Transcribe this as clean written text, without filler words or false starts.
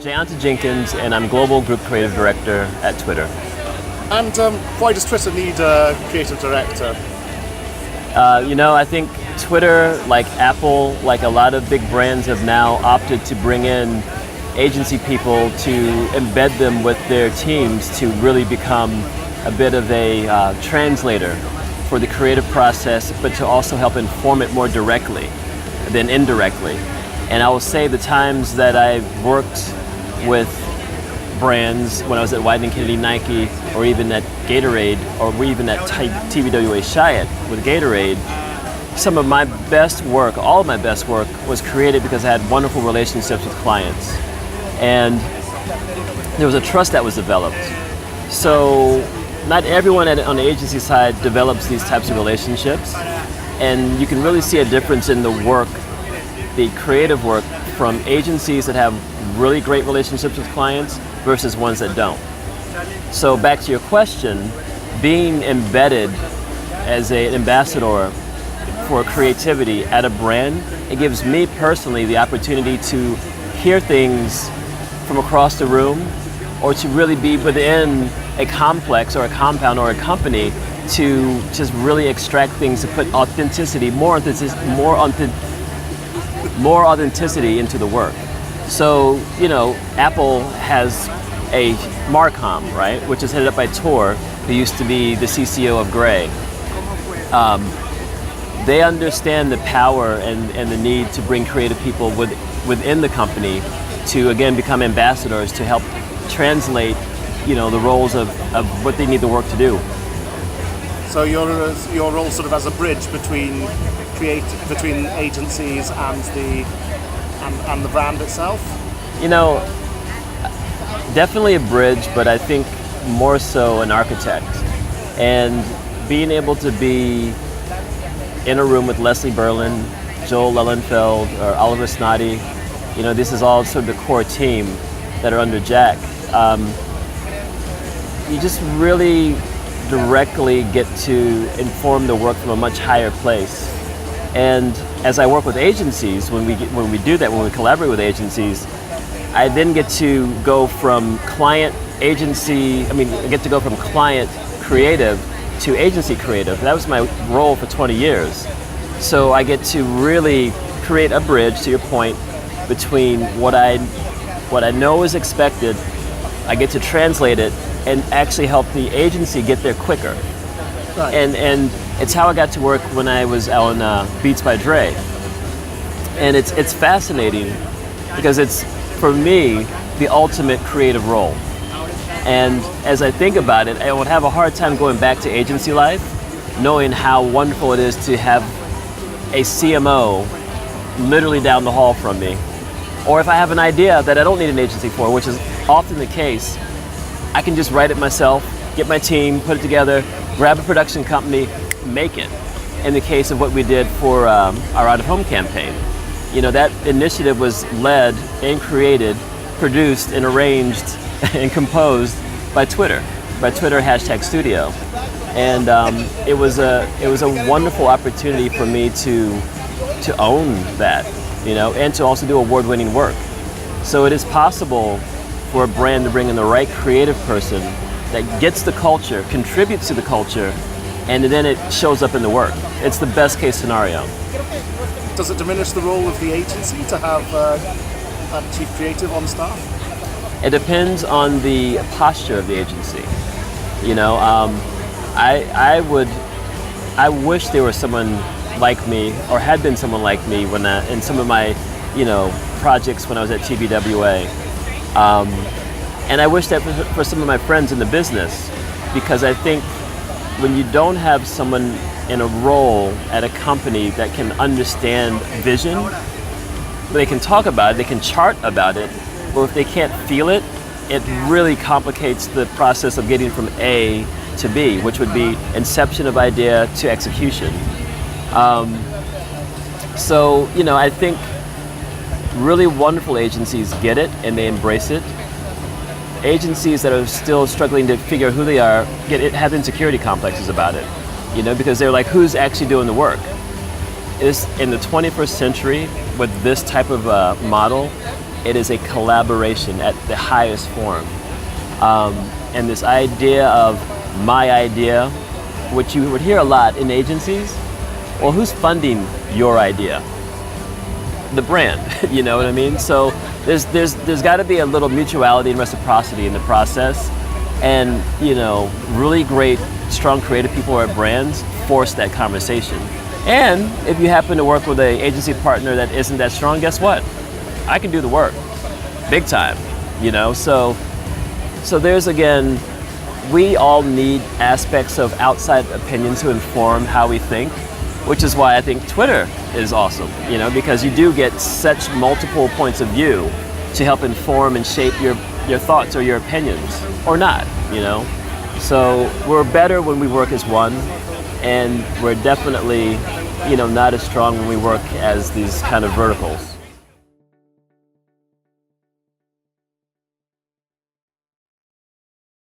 Jayanta Jenkins, and I'm Global Group Creative Director at Twitter. And why does Twitter need a creative director? I think Twitter, like Apple, like a lot of big brands, have now opted to bring in agency people to embed them with their teams to really become a bit of a translator for the creative process, but to also help inform it more directly than indirectly. And I will say the times that I've worked with brands, when I was at Wieden & Kennedy, Nike, or even at Gatorade, or even at TBWA Chiat with Gatorade, some of my best work, all of my best work, was created because I had wonderful relationships with clients. And there was a trust that was developed. So not everyone on the agency side develops these types of relationships. And you can really see a difference in the work, the creative work, from agencies that have really great relationships with clients versus ones that don't. So back to your question, being embedded as an ambassador for creativity at a brand, it gives me personally the opportunity to hear things from across the room, or to really be within a complex or a compound or a company to just really extract things, to put authenticity, more authenticity into the work. So, Apple has a Marcom, right, which is headed up by Tor, who used to be the CCO of Gray. They understand the power and the need to bring creative people within the company to, again, become ambassadors to help translate, the roles of what they need the work to do. So your role sort of as a bridge between agencies and the brand itself? Definitely a bridge, but I think more so an architect. And being able to be in a room with Leslie Berlin, Joel Lellenfeld, or Oliver Snoddy, this is all sort of the core team that are under Jack. You just really directly get to inform the work from a much higher place. And as I work with agencies, when we collaborate with agencies, I then get to go from client creative to agency creative. That was my role for 20 years. So I get to really create a bridge, to your point, between what I know is expected. I get to translate it and actually help the agency get there quicker. Right. And it's how I got to work when I was on Beats by Dre. And it's fascinating because it's, for me, the ultimate creative role. And as I think about it, I would have a hard time going back to agency life, knowing how wonderful it is to have a CMO literally down the hall from me. Or if I have an idea that I don't need an agency for, which is often the case, I can just write it myself, get my team, put it together, grab a production company, make it. In the case of what we did for our out-of-home campaign. That initiative was led and created, produced and arranged and composed by Twitter #Studio. And it was a wonderful opportunity for me to own that, and to also do award-winning work. So it is possible for a brand to bring in the right creative person that gets the culture, contributes to the culture, and then it shows up in the work. It's the best case scenario. Does it diminish the role of the agency to have a chief creative on staff? It depends on the posture of the agency. I wish there was someone like me, or had been someone like me when in some of my, projects when I was at TBWA. And I wish that for some of my friends in the business, because I think when you don't have someone in a role at a company that can understand vision, they can talk about it, they can chart about it, but if they can't feel it, it really complicates the process of getting from A to B, which would be inception of idea to execution. So, I think really wonderful agencies get it and they embrace it. Agencies that are still struggling to figure out who they are have insecurity complexes about it, because they're like, who's actually doing the work? In the 21st century, with this type of model, It is a collaboration at the highest form. And this idea of my idea, which you would hear a lot in agencies, well, who's funding your idea? The brand, you know what I mean? So there's got to be a little mutuality and reciprocity in the process, and you know, really great, strong creative people or brands force that conversation. And if you happen to work with an agency partner that isn't that strong, guess what? I can do the work, big time, you know? So there's, again, we all need aspects of outside opinion to inform how we think, which is why I think Twitter is awesome, you know, because you do get such multiple points of view to help inform and shape your thoughts or your opinions, or not, you know? So we're better when we work as one, and we're definitely, you know, not as strong when we work as these kind of verticals.